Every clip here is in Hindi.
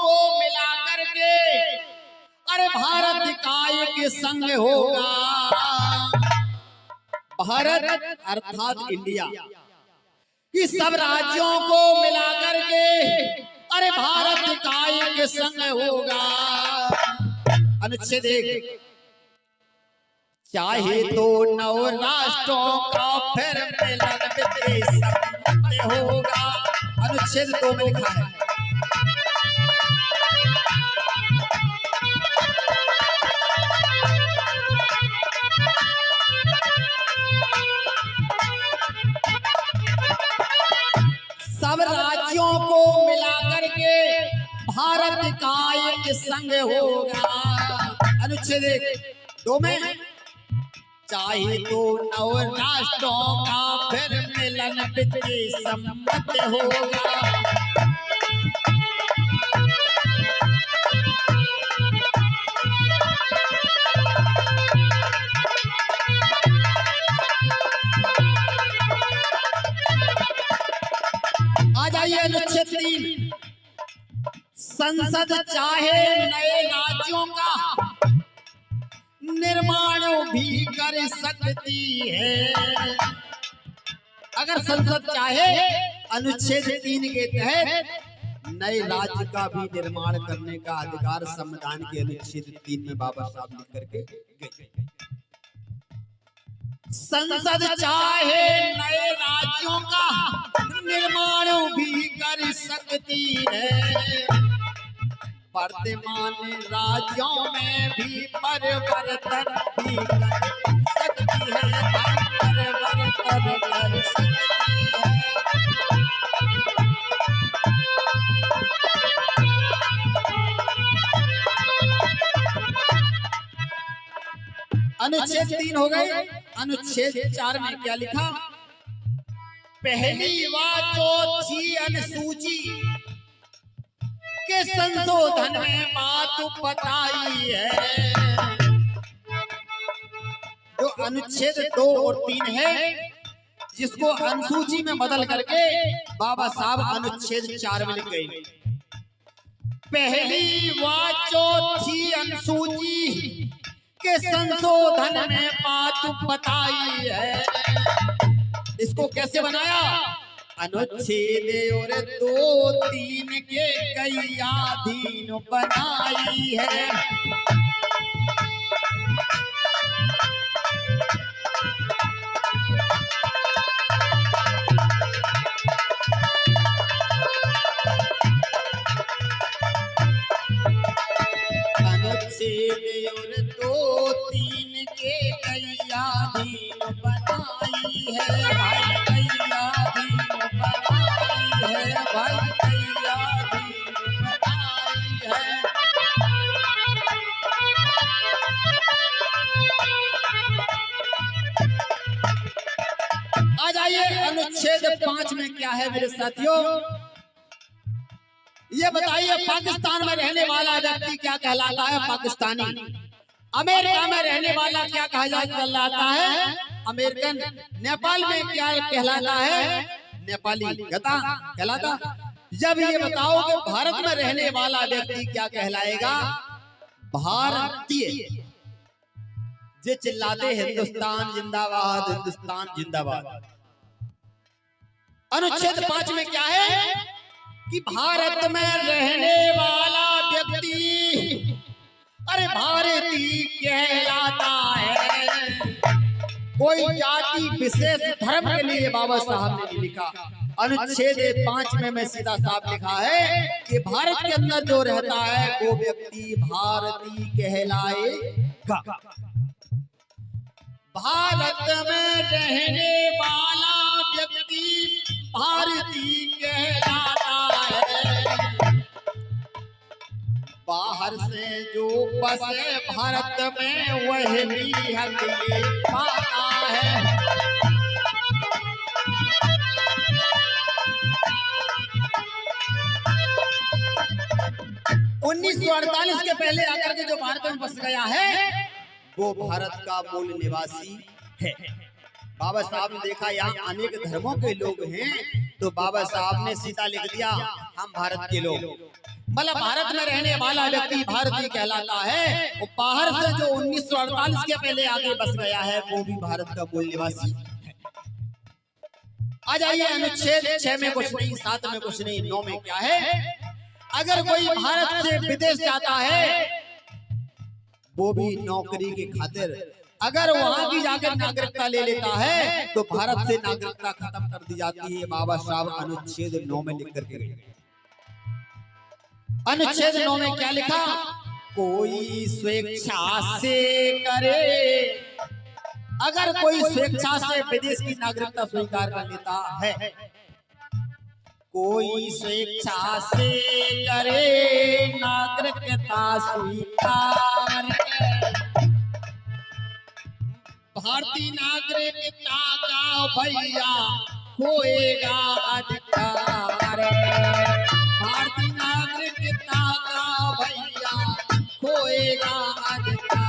को मिलाकर के अरे भारत का एक संग होगा। भारत अर्थात इंडिया कि सब राज्यों को मिलाकर के अरे भारत का एक संग होगा। अनुच्छेद 1, चाहे तो 9 राष्ट्रों का फिर मिलन विदेश होगा। अनुच्छेद 2 में लिखा है, सब राज्यों को मिलाकर के भारत का एक संग होगा। अनुच्छेद 2 में, चाहे तो 9 राष्ट्रों का फिर मिलन विदेश सम्मत होगा। आ जाइए अनुच्छेद 3, संसद चाहे नए राज्यों का निर्माण भी कर सकती है। अगर संसद चाहे अनुच्छेद 3 के तहत नए राज्य का भी निर्माण करने का अधिकार संविधान के अनुच्छेद 3 में बाबा साहब लिख करके गए। संसद चाहे नए राज्यों का निर्माण भी कर सकती है। वर्तमान राज्यों में भी परिवर्तन भी कर सकती है। परिवर्तन कर सकती है। अनुच्छेद 3 हो गए। अनुच्छेद 4 में क्या लिखा, पहली व चौथी अनुसूची के संशोधन में बात बताई है। जो अनुच्छेद 2 और 3 है, जिसको अनुसूची में बदल करके बाबा साहब अनुच्छेद 4 में लिख गए। पहली व चौथी अनुसूची के संशोधन में बात बताई है। इसको कैसे बनाया, अनुच्छेद और 2-3 के कई अधीन बनाई है। अनुच्छेद और 2-3 के कई अधीन बनाई है। भाई कई अधीन बनाई है। भाई कई अधीन बनाई है। आ जाइए अनुच्छेद 5 में क्या है मेरे साथियों, ये बताइए पाकिस्तान में रहने वाला व्यक्ति क्या कहलाता है, पाकिस्तानी। अमेरिका में रहने वाला क्या कहलाता है, अमेरिकन। नेपाल में क्या कहलाता है, नेपाली कहलाता। जब ये बताओ कि भारत में रहने वाला व्यक्ति क्या कहलाएगा, भारतीय। जे चिल्लाते हिंदुस्तान जिंदाबाद, हिंदुस्तान जिंदाबाद। अनुच्छेद 5 में क्या है कि भारत में रहने वाला व्यक्ति अरे भारतीय कहलाता है। कोई जाति विशेष धर्म के लिए बाबा साहब ने नहीं लिखा। अनुच्छेद 5 में मैं सीधा साफ लिखा है कि भारत के अंदर जो रहता है वो व्यक्ति भारतीय कहलाएगा। भारत में रहने वाला व्यक्ति भारतीय कहलाता है। बाहर से जो बसे भारत में वह भी हक ले पाता है। 1948 के पहले आकर के जो भारत में बस गया है वो भारत का मूल निवासी है। बाबा साहब ने देखा यहाँ अनेक धर्मों के लोग हैं तो बाबा साहब ने सीधा लिख दिया हम भारत के लोग, मतलब भारत में रहने वाला व्यक्ति भारतीय कहलाता है। और बाहर से जो 1948 के पहले आगे बस गया है वो भी भारत का मूल निवासी है। आ जाइए अनुच्छेद 6 में कुछ नहीं, 7 में कुछ नहीं, 9 में क्या है, अगर कोई भारत से विदेश जाता है वो भी नौकरी की खातिर, अगर वहां की जाकर नागरिकता ले लेता है तो भारत से नागरिकता खत्म कर दी जाती है। बाबा साहब अनुच्छेद 9 में लिख करके गए। अनुच्छेद 9 में क्या लिखा, कोई स्वेच्छा से करे, अगर कोई स्वेच्छा से विदेश की नागरिकता स्वीकार कर लेता है, कोई स्वेच्छा से करे नागरिकता स्वीकार, भारतीय नागरिकता का भैया होएगा अधिकार, भारतीय नागरिकता का भैया होएगा अधिकार।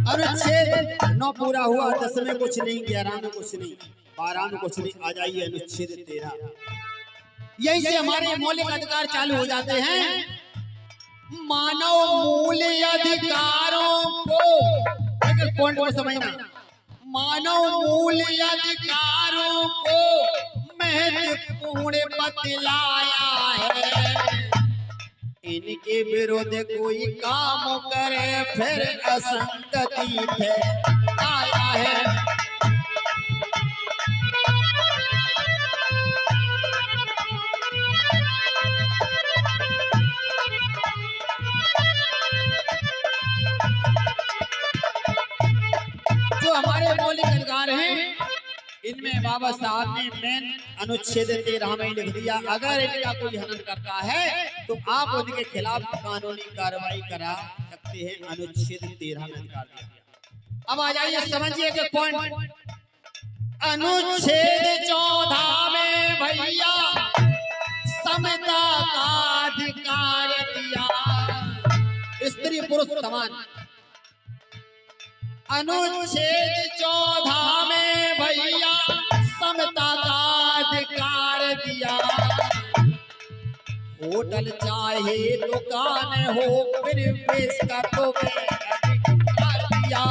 अनुच्छेद 9 पूरा हुआ, 10 में कुछ नहीं, 11 में कुछ नहीं, 12 में कुछ नहीं। आ जाइए अनुच्छेद 13, यही से हमारे मौलिक अधिकार चालू हो जाते हैं। मानव मूल अधिकारों को, एक पॉइंट को समझना, मानव मूल अधिकारों को महत्वपूर्ण बतलाया है, इनके विरोध कोई काम करे फिर असंगति फैलाया है। जो हमारे मौलिक अधिकार हैं इनमें बाबा साहब ने मेन अनुच्छेद 13 में लिख दिया, अगर इनका कोई हनन करता है तो आप उनके खिलाफ कानूनी कार्रवाई करा सकते हैं। अनुच्छेद 13 में अधिकार दिया। अब आ जाइए समझिए कि पॉइंट अनुच्छेद 14 में भैया समता का अधिकार दिया, स्त्री पुरुष समान। अनुच्छेद 14 में भैया समता का अधिकार दिया, होटल चाहे दुकान हो फिर पेश का तो अधिकार दिया।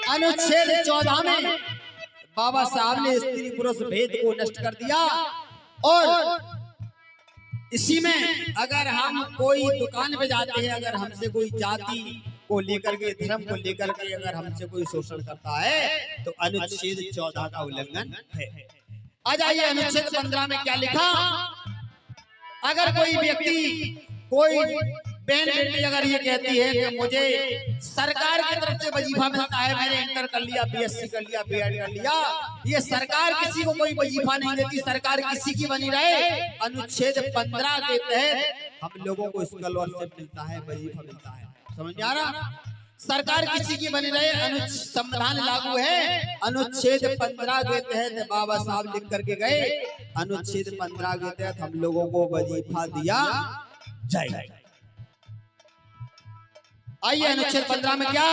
अनुच्छेद 14 में बाबा साहब ने स्त्री पुरुष भेद को नष्ट कर दिया, और इसी में अगर हम कोई दुकान पे जाते हैं, अगर हमसे कोई जाति को लेकर के, धर्म को लेकर के अगर हमसे कोई शोषण करता है तो अनुच्छेद 14 का उल्लंघन है। आ जाइए अनुच्छेद 15 में क्या लिखा, अगर कोई व्यक्ति, कोई बहन बेटी अगर ये कहती है कि मुझे सरकार की तरफ से वजीफा मिलता है, मैंने इंटर कर लिया, बीएससी कर लिया, बीएड कर लिया, ये सरकार किसी को कोई वजीफा नहीं देती, सरकार किसी की बनी रहे। अनुच्छेद 15 के तहत हम लोगों को स्कॉलरशिप मिलता है, वजीफा मिलता है। समझ में आ रहा, सरकार किसी की बनी रहे, संविधान लागू है। अनुच्छेद 15 के तहत बाबा साहब लिख करके गए, अनुच्छेद 15 के तहत हम लोगों को वजीफा दिया जाएगा। आइए अनुच्छेद 15 में क्या,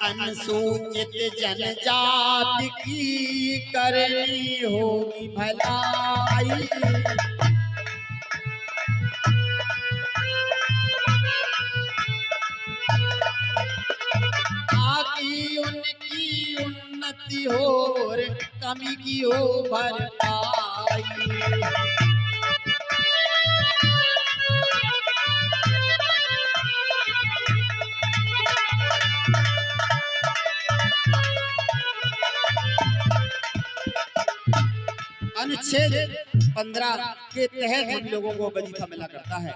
अनुसूचित जनजाति की करनी होगी भलाई, ताकि उनकी उन्नति हो और कमी की हो भरपाई। अनुच्छेद 15 के तहत हम लोगों को वजीफा मिला करता है।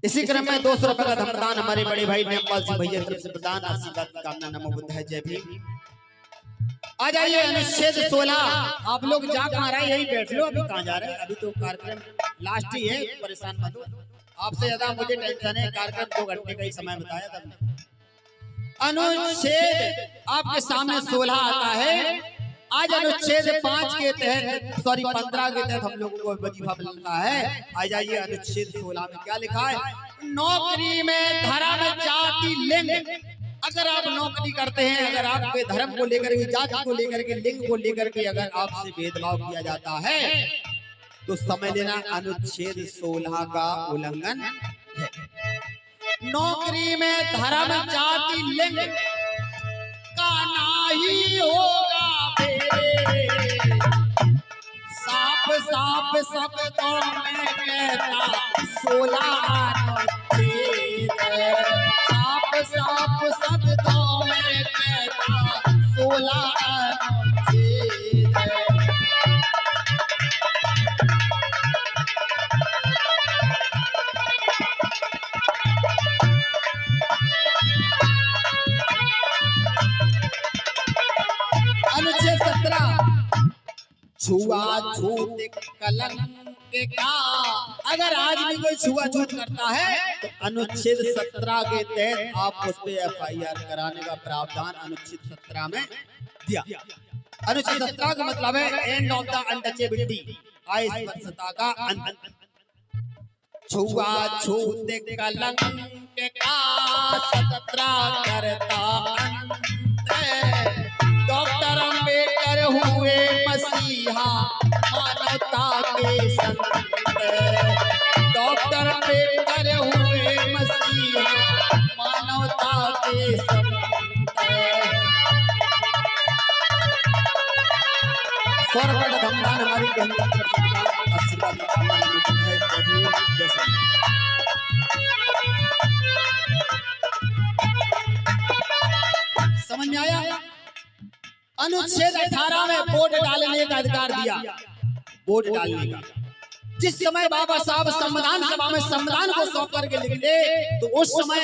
इसी क्रम में 200 रुपए का धमदान हमारे बड़े भाई नेपाल सिंह भैया तरफ से प्रदान। आशीर्वाद की कामना। नमो बुद्धाय, जय भीम। आ जाइए अनुच्छेद 16। आप लोग जा कहाँ रहे, यही बैठ लो, अभी कहाँ जा रहे हैं? अभी तो कार्यक्रम लास्ट ही है, परेशान मत हो। आपसे ज्यादा मुझे टेंशन है, कार्यक्रम 2 घंटे का ही समय बताया तुमने। अनुच्छेद आपके सामने 16 आता है। आज अनुच्छेद 5 के तहत, सॉरी 15 के तहत हम लोगों को वजीफा मिलता है। आ जाइए अनुच्छेद 16 में क्या लिखा है? नौकरी में धर्म, जाति, लिंग। अगर आप नौकरी करते हैं, अगर आपके धर्म को लेकर के, जाति को लेकर के, लिंग को लेकर के अगर आपसे भेदभाव किया जाता है तो समझ लेना अनुच्छेद 16 का उल्लंघन है। नौकरी में धर्म, जाति, लिंग का नाही होगा फेरे। साफ साफ शब्दों में कहता 16 अनुच्छेद। साफ साफ शब्दों में कहता 16 अनुच्छेद। अनुच्छेद 17 छुआछूत कलंक का। अगर आज भी कोई छुआछूत करता है तो अनुच्छेद 17 के तहत आप उस पे FIR कराने का प्रावधान अनुच्छेद 17 में दिया। अनुच्छेद 17 का मतलब है एंड ऑफ द अनटचेबिलिटी, अस्पृश्यता का अंत। छुआछूत कलंक का 17 करता अंत। डॉक्टर अम्बेडकर हुए मसीहा मानवता के संत। डॉक्टर अम्बेडकर हुए मसीहा मानवता के संत। 100 रुपए का धमदान हमारी आशीर्वाद समझ में आया? अनुच्छेद 18 में वोट डालने का अधिकार दिया। वोट डालने का जिस समय बाबा साहब संविधान सभा में संविधान को सौंप करके निकले तो उस समय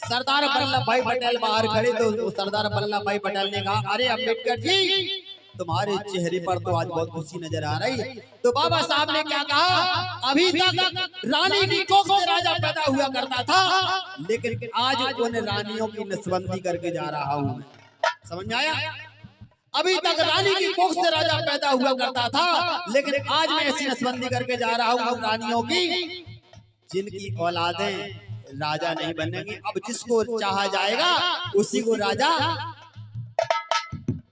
सरदार वल्लभ भाई पटेल बाहर खड़े। तो सरदार वल्लभ भाई पटेल ने कहा, अरे अम्बेडकर जी, तुम्हारे चेहरे पर तो आज बहुत खुशी नजर आ रही है। तो बाबा साहब ने क्या कहा? अभी तक रानी की कोख से राजा पैदा हुआ करता था, लेकिन आज उन रानियों की नसबंदी करके जा रहा हूँ। समझ में आया? अभी तक रानी की कोख से राजा पैदा हुआ करता था, लेकिन आज मैं ऐसी नसबंदी करके जा रहा हूँ रानियों की जिनकी औलादें राजा नहीं बनेंगी। अब जिसको चाहा जाएगा उसी को राजा।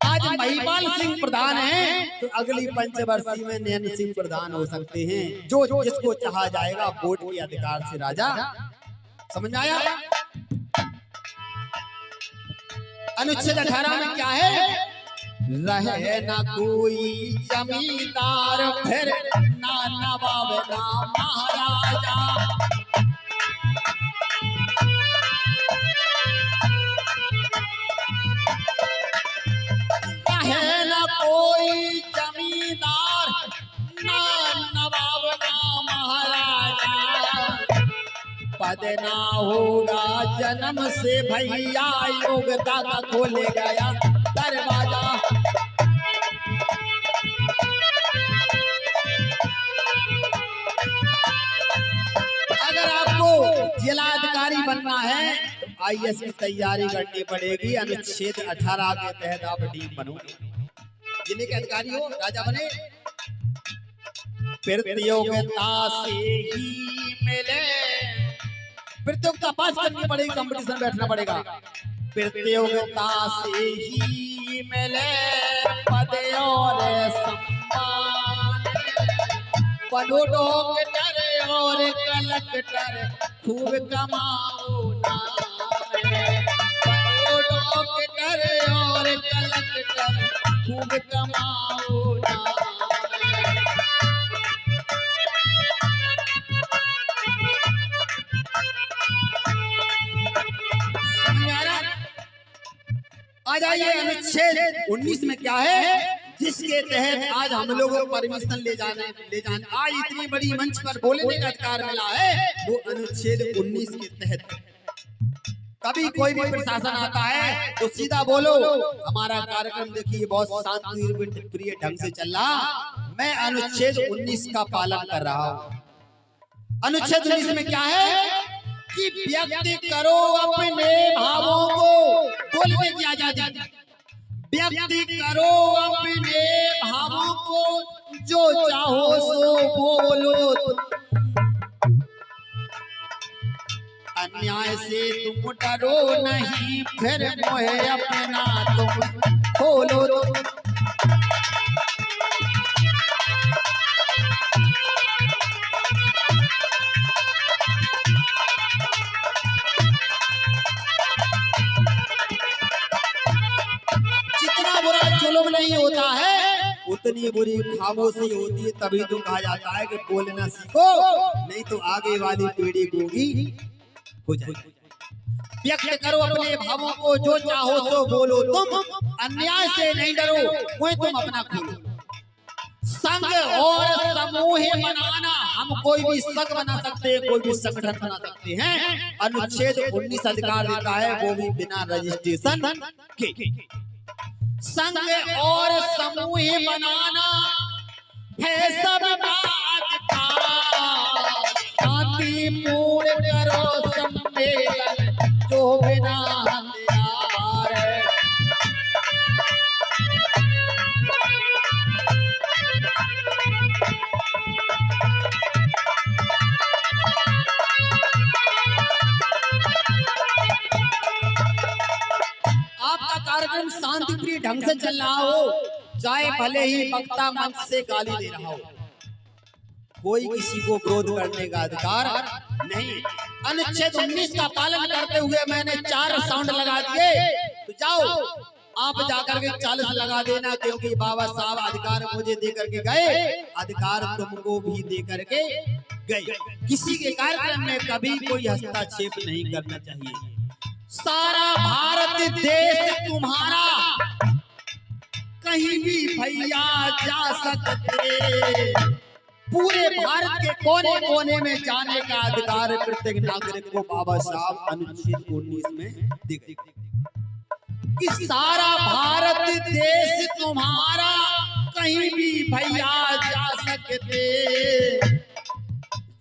आज महिपाल सिंह प्रधान है तो अगली पंचवर्षीय में नैन सिंह प्रधान हो सकते हैं। जो जिसको चाहा जाएगा वोट के अधिकार से राजा। समझ में आया? अनुच्छेद 18 में क्या है? रहे ना कोई जमींदार, फिर ना नवाब ना महाराजा। रहे ना कोई जमींदार, ना नवाब ना महाराजा। पद ना होगा जन्म से भैया, योग्यता का खोले गया दरवाजा। अगर आपको जिलाधिकारी बनना है तो IAS की तैयारी करनी पड़ेगी। अनुच्छेद 18 के तहत आप डीन बनोगे। जिले के अधिकारी हो, राजा बने। प्रतियोगिता से ही मिले। प्रतियोगिता पास करनी पड़ेगी, कंपटीशन बैठना पड़ेगा। प्रतियोगिता से ही मिले पद और सम्मान। बनो डॉक्टर और कलेक्टर, खूब कमाओ नाम। बनो डॉक्टर और कलेक्टर, खूब कमाओ नाम। आ जाइए अनुच्छेद 19 में क्या है? जिसके तहत आज हम लोगों को परमिशन ले जाने आज इतनी बड़ी मंच पर बोलने का अधिकार मिला है, वो अनुच्छेद 19 के तहत। कभी कोई भी प्रशासन आता है तो सीधा बोलो। हमारा कार्यक्रम देखिए बहुत शांति प्रिय ढंग से चल रहा, मैं अनुच्छेद 19 का पालन कर रहा हूँ। अनुच्छेद 19 में क्या है कि व्यक्त करो अपने भावों को बोलने की आजादी, व्यक्त करो अपने भावों को, जो चाहो सो बोलो, अन्याय से तुम डरो नहीं, फिर मोहे अपना तुम खोलो। जितना बुरा जुल्म नहीं होता है उतनी बुरी खामोशी होती है, तभी तो कहा जाता है कि बोलना सीखो, नहीं तो आगे वाली पीढ़ी गोगी हो जाएगी। व्यक्त करो अपने भावों को, जो चाहो सो बोलो, तुम अन्याय से नहीं डरो, वही तुम अपना खोलो। संघ और समूह बनाना, हम कोई भी संघ बना सकते हैं, कोई भी संगठन बना सकते हैं। अनुच्छेद 19 अधिकार देता है, वो भी बिना रजिस्ट्रेशन के। संघ और समूह बनाना है सबका अधिकार, शांतिपूर्ण करो सम्मेलन जो बिना हथियार है। आपका कार्यक्रम शांतिप्रिय ढंग से चल रहा हो, चाहे भले ही वक्ता मंच से गाली दे रहा हो, कोई किसी को विरोध करने का अधिकार नहीं। अनुच्छेद 19 का पालन करते हुए मैंने 4 साउंड लगा दिए, तो जाओ आप जाकर के 40 लगा देना, क्योंकि बाबा साहब अधिकार मुझे दे करके गए, अधिकार तुमको भी दे करके गए। किसी के कार्यक्रम में कभी कोई हस्तक्षेप नहीं करना चाहिए। सारा भारत देश तुम्हारा, कहीं भी भैया जा सकते, पूरे भारत के कोने कोने में जाने का अधिकार प्रत्येक नागरिक को बाबा साहब अनुच्छेद 19 में दिए। कि सारा भारत देश तुम्हारा, कहीं भी भैया जा सकते,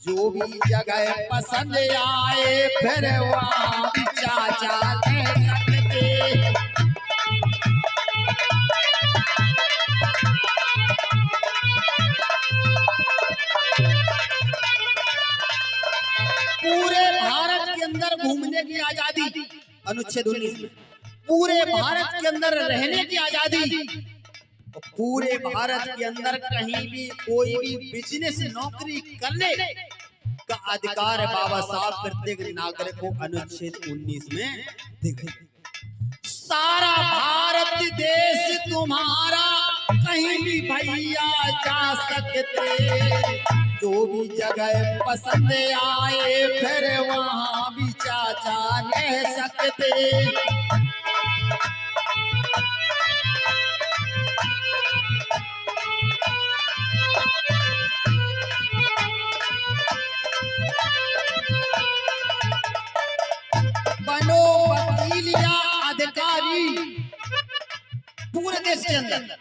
जो भी जगह पसंद आए फिर वहाँ चाचा रह सकते। पूरे भारत के अंदर घूमने की आजादी अनुच्छेद 19 में, पूरे भारत के अंदर रहने की आजादी, पूरे भारत के अंदर कहीं भी कोई भी बिजनेस नौकरी करने का अधिकार बाबा साहब प्रत्येक नागरिक को अनुच्छेद 19 में दिए। सारा भारत देश तुम्हारा, कहीं भी भैया जा सकते, जो भी जगह पसंद आए फिर वहाँ भी चाचा रह सकते। बनो वकील या अधिकारी, पूरे देश के अंदर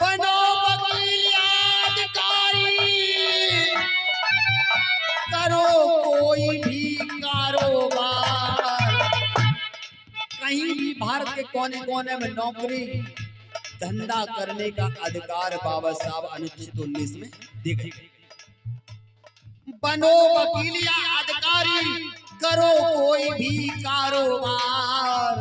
बनो वकील या अधिकारी, करो कोई भी कारोबार, कहीं भी भारत के कोने कोने में नौकरी धंधा करने का अधिकार बाबा साहब अनुच्छेद 19 में दिए। बनो वकील या अधिकारी, करो कोई भी कारोबार,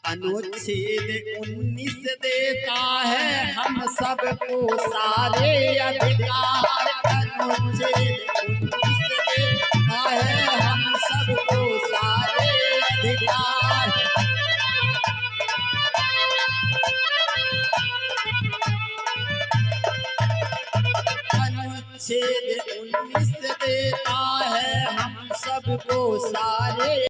अनुच्छेद 19 देता है हम सबको सारे अधिकार, अनुच्छेद 19 देता है हम सबको सारे अधिकार। अनुच्छेद 19 देता है हम सबको सारे